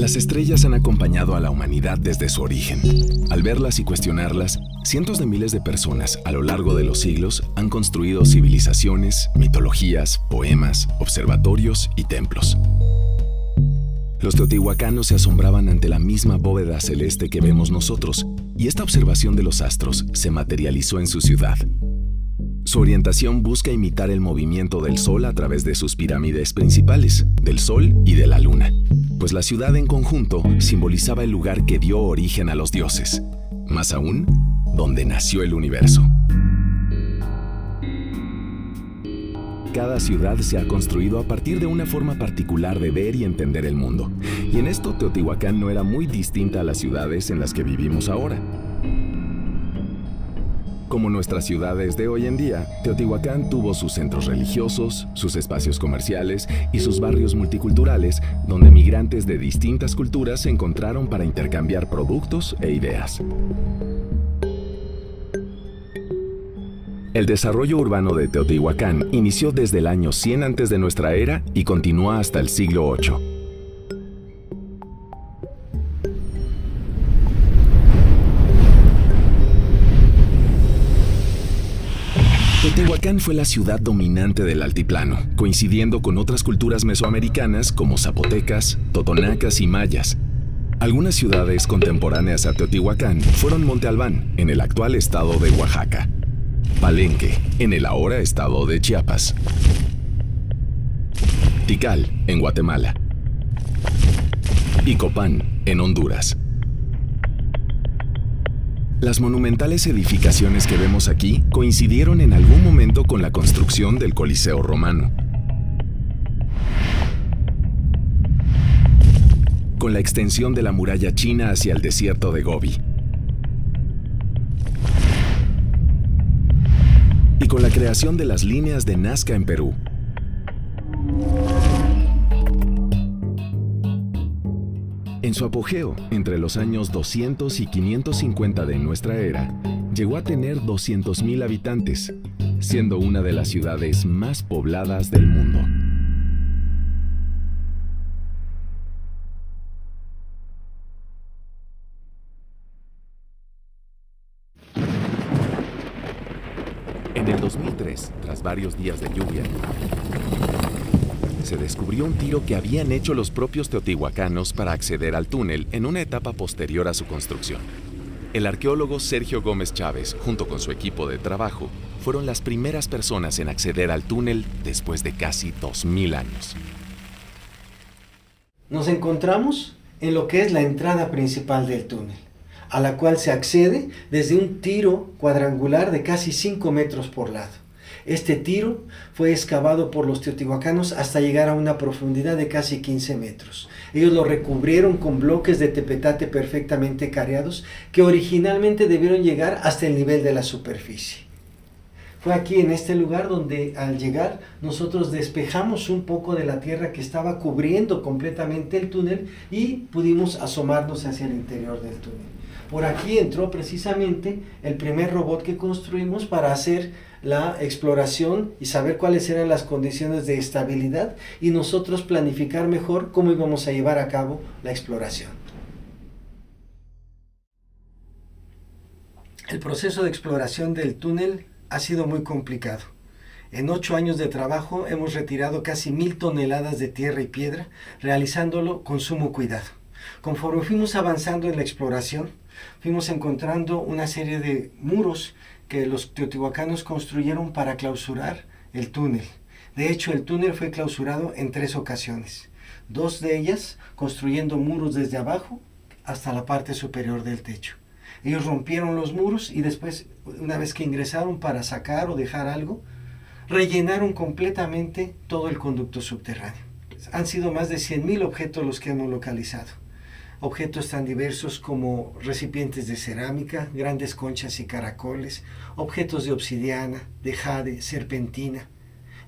Las estrellas han acompañado a la humanidad desde su origen. Al verlas y cuestionarlas, cientos de miles de personas a lo largo de los siglos han construido civilizaciones, mitologías, poemas, observatorios y templos. Los teotihuacanos se asombraban ante la misma bóveda celeste que vemos nosotros, y esta observación de los astros se materializó en su ciudad. Su orientación busca imitar el movimiento del Sol a través de sus pirámides principales, del Sol y de la Luna, pues la ciudad en conjunto simbolizaba el lugar que dio origen a los dioses, más aún, donde nació el universo. Cada ciudad se ha construido a partir de una forma particular de ver y entender el mundo, y en esto Teotihuacán no era muy distinta a las ciudades en las que vivimos ahora. Como nuestras ciudades de hoy en día, Teotihuacán tuvo sus centros religiosos, sus espacios comerciales y sus barrios multiculturales, donde migrantes de distintas culturas se encontraron para intercambiar productos e ideas. El desarrollo urbano de Teotihuacán inició desde el año 100 antes de nuestra era y continúa hasta el siglo VIII. Teotihuacán fue la ciudad dominante del altiplano, coincidiendo con otras culturas mesoamericanas como zapotecas, totonacas y mayas. Algunas ciudades contemporáneas a Teotihuacán fueron Monte Albán, en el actual estado de Oaxaca; Palenque, en el ahora estado de Chiapas; Tikal, en Guatemala; y Copán, en Honduras. Las monumentales edificaciones que vemos aquí coincidieron en algún momento con la construcción del Coliseo romano, con la extensión de la muralla china hacia el desierto de Gobi, y con la creación de las líneas de Nazca en Perú. En su apogeo, entre los años 200 y 550 de nuestra era, llegó a tener 200,000 habitantes, siendo una de las ciudades más pobladas del mundo. En el 2003, tras varios días de lluvia, se descubrió un tiro que habían hecho los propios teotihuacanos para acceder al túnel en una etapa posterior a su construcción. El arqueólogo Sergio Gómez Chávez, junto con su equipo de trabajo, fueron las primeras personas en acceder al túnel después de casi 2000 años. Nos encontramos en lo que es la entrada principal del túnel, a la cual se accede desde un tiro cuadrangular de casi 5 metros por lado. Este tiro fue excavado por los teotihuacanos hasta llegar a una profundidad de casi 15 metros. Ellos lo recubrieron con bloques de tepetate perfectamente careados que originalmente debieron llegar hasta el nivel de la superficie. Fue aquí en este lugar donde al llegar nosotros despejamos un poco de la tierra que estaba cubriendo completamente el túnel y pudimos asomarnos hacia el interior del túnel. Por aquí entró precisamente el primer robot que construimos para hacer la exploración y saber cuáles eran las condiciones de estabilidad y nosotros planificar mejor cómo íbamos a llevar a cabo la exploración. El proceso de exploración del túnel ha sido muy complicado. En 8 años de trabajo hemos retirado casi 1000 toneladas de tierra y piedra, realizándolo con sumo cuidado. Conforme fuimos avanzando en la exploración, fuimos encontrando una serie de muros que los teotihuacanos construyeron para clausurar el túnel. De hecho, el túnel fue clausurado en 3 ocasiones. 2 de ellas construyendo muros desde abajo hasta la parte superior del techo. Ellos rompieron los muros y después, una vez que ingresaron para sacar o dejar algo, rellenaron completamente todo el conducto subterráneo. Han sido más de 100,000 objetos los que hemos localizado. Objetos tan diversos como recipientes de cerámica, grandes conchas y caracoles, objetos de obsidiana, de jade, serpentina.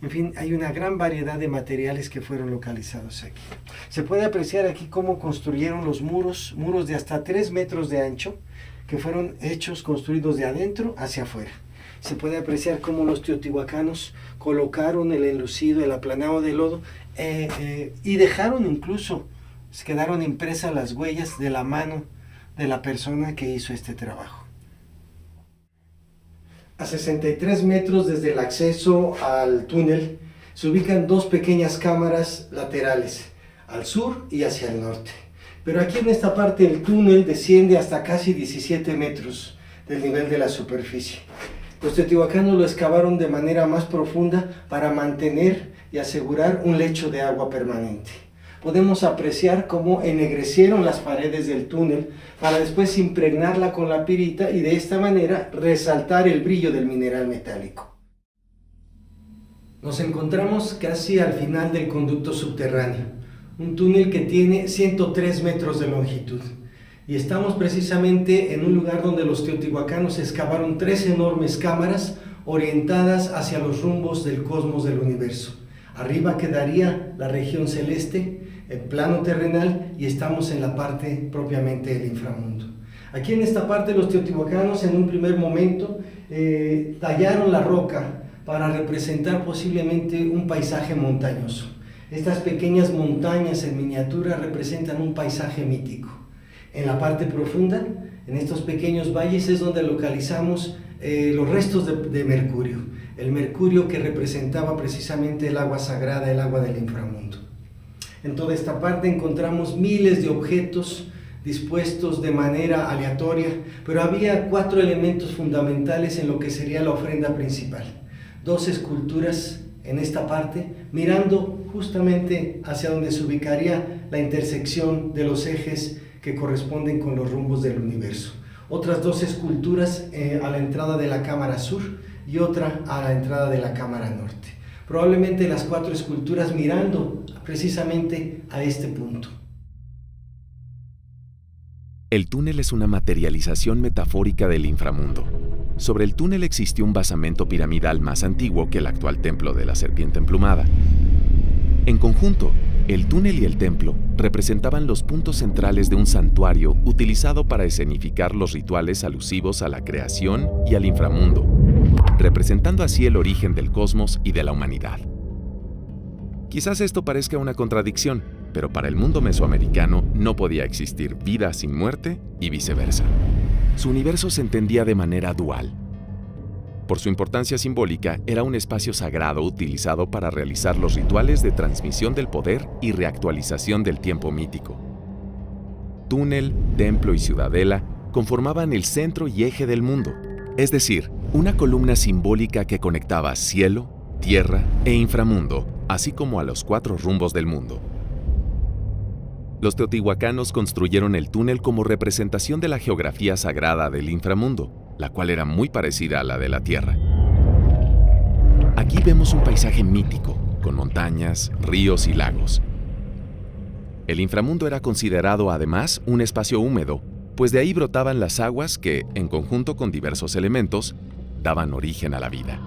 En fin, hay una gran variedad de materiales que fueron localizados aquí. Se puede apreciar aquí cómo construyeron los muros de hasta 3 metros de ancho, que fueron construidos de adentro hacia afuera. Se puede apreciar cómo los teotihuacanos colocaron el enlucido, el aplanado de lodo y dejaron incluso quedaron impresas las huellas de la mano de la persona que hizo este trabajo. A 63 metros desde el acceso al túnel se ubican dos pequeñas cámaras laterales, al sur y hacia el norte. Pero aquí en esta parte el túnel desciende hasta casi 17 metros del nivel de la superficie. Los teotihuacanos lo excavaron de manera más profunda para mantener y asegurar un lecho de agua permanente. Podemos apreciar cómo ennegrecieron las paredes del túnel para después impregnarla con la pirita y de esta manera resaltar el brillo del mineral metálico. Nos encontramos casi al final del conducto subterráneo, un túnel que tiene 103 metros de longitud. Y estamos precisamente en un lugar donde los teotihuacanos excavaron 3 enormes cámaras orientadas hacia los rumbos del cosmos del universo. Arriba quedaría la región celeste, el plano terrenal, y estamos en la parte propiamente del inframundo. Aquí en esta parte los teotihuacanos en un primer momento tallaron la roca para representar posiblemente un paisaje montañoso. Estas pequeñas montañas en miniatura representan un paisaje mítico. En la parte profunda, en estos pequeños valles, es donde localizamos los restos de mercurio, el mercurio que representaba precisamente el agua sagrada, el agua del inframundo. En toda esta parte encontramos miles de objetos dispuestos de manera aleatoria, pero había 4 elementos fundamentales en lo que sería la ofrenda principal. 2 esculturas en esta parte, mirando justamente hacia donde se ubicaría la intersección de los ejes que corresponden con los rumbos del universo. Otras 2 esculturas a la entrada de la cámara sur y otra a la entrada de la cámara norte. Probablemente las 4 esculturas mirando precisamente a este punto. El túnel es una materialización metafórica del inframundo. Sobre el túnel existió un basamento piramidal más antiguo que el actual templo de la serpiente emplumada. En conjunto, el túnel y el templo representaban los puntos centrales de un santuario utilizado para escenificar los rituales alusivos a la creación y al inframundo, representando así el origen del cosmos y de la humanidad. Quizás esto parezca una contradicción, pero para el mundo mesoamericano no podía existir vida sin muerte y viceversa. Su universo se entendía de manera dual. Por su importancia simbólica, era un espacio sagrado utilizado para realizar los rituales de transmisión del poder y reactualización del tiempo mítico. Túnel, templo y ciudadela conformaban el centro y eje del mundo, es decir, una columna simbólica que conectaba cielo, tierra e inframundo, así como a los 4 rumbos del mundo. Los teotihuacanos construyeron el túnel como representación de la geografía sagrada del inframundo, la cual era muy parecida a la de la Tierra. Aquí vemos un paisaje mítico, con montañas, ríos y lagos. El inframundo era considerado además un espacio húmedo, pues de ahí brotaban las aguas que, en conjunto con diversos elementos, daban origen a la vida.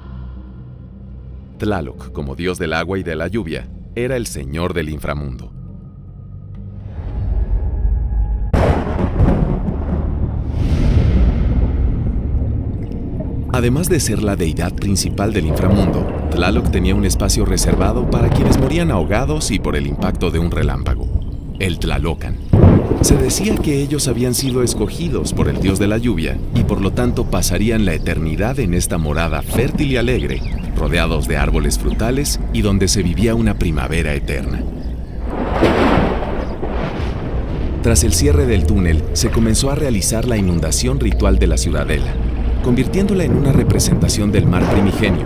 Tlaloc, como dios del agua y de la lluvia, era el señor del inframundo. Además de ser la deidad principal del inframundo, Tlaloc tenía un espacio reservado para quienes morían ahogados y por el impacto de un relámpago, el Tlalocan. Se decía que ellos habían sido escogidos por el dios de la lluvia y por lo tanto pasarían la eternidad en esta morada fértil y alegre, rodeados de árboles frutales y donde se vivía una primavera eterna. Tras el cierre del túnel, se comenzó a realizar la inundación ritual de la ciudadela, convirtiéndola en una representación del mar primigenio.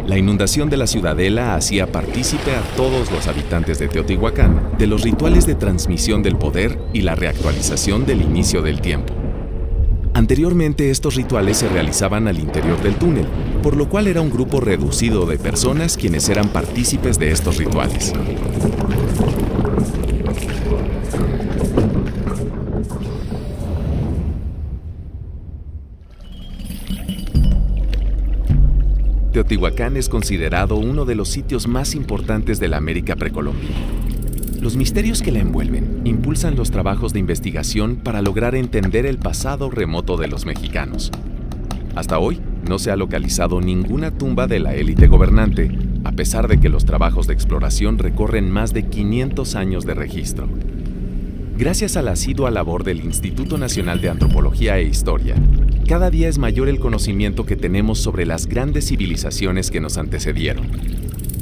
La inundación de la ciudadela hacía partícipe a todos los habitantes de Teotihuacán de los rituales de transmisión del poder y la reactualización del inicio del tiempo. Anteriormente, estos rituales se realizaban al interior del túnel, por lo cual era un grupo reducido de personas quienes eran partícipes de estos rituales. Teotihuacán es considerado uno de los sitios más importantes de la América precolombina. Los misterios que la envuelven impulsan los trabajos de investigación para lograr entender el pasado remoto de los mexicanos. Hasta hoy no se ha localizado ninguna tumba de la élite gobernante, a pesar de que los trabajos de exploración recorren más de 500 años de registro. Gracias a la asidua labor del Instituto Nacional de Antropología e Historia, cada día es mayor el conocimiento que tenemos sobre las grandes civilizaciones que nos antecedieron.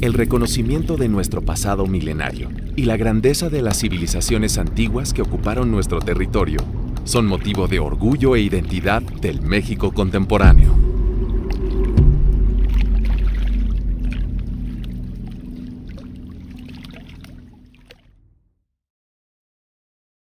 El reconocimiento de nuestro pasado milenario y la grandeza de las civilizaciones antiguas que ocuparon nuestro territorio son motivo de orgullo e identidad del México contemporáneo.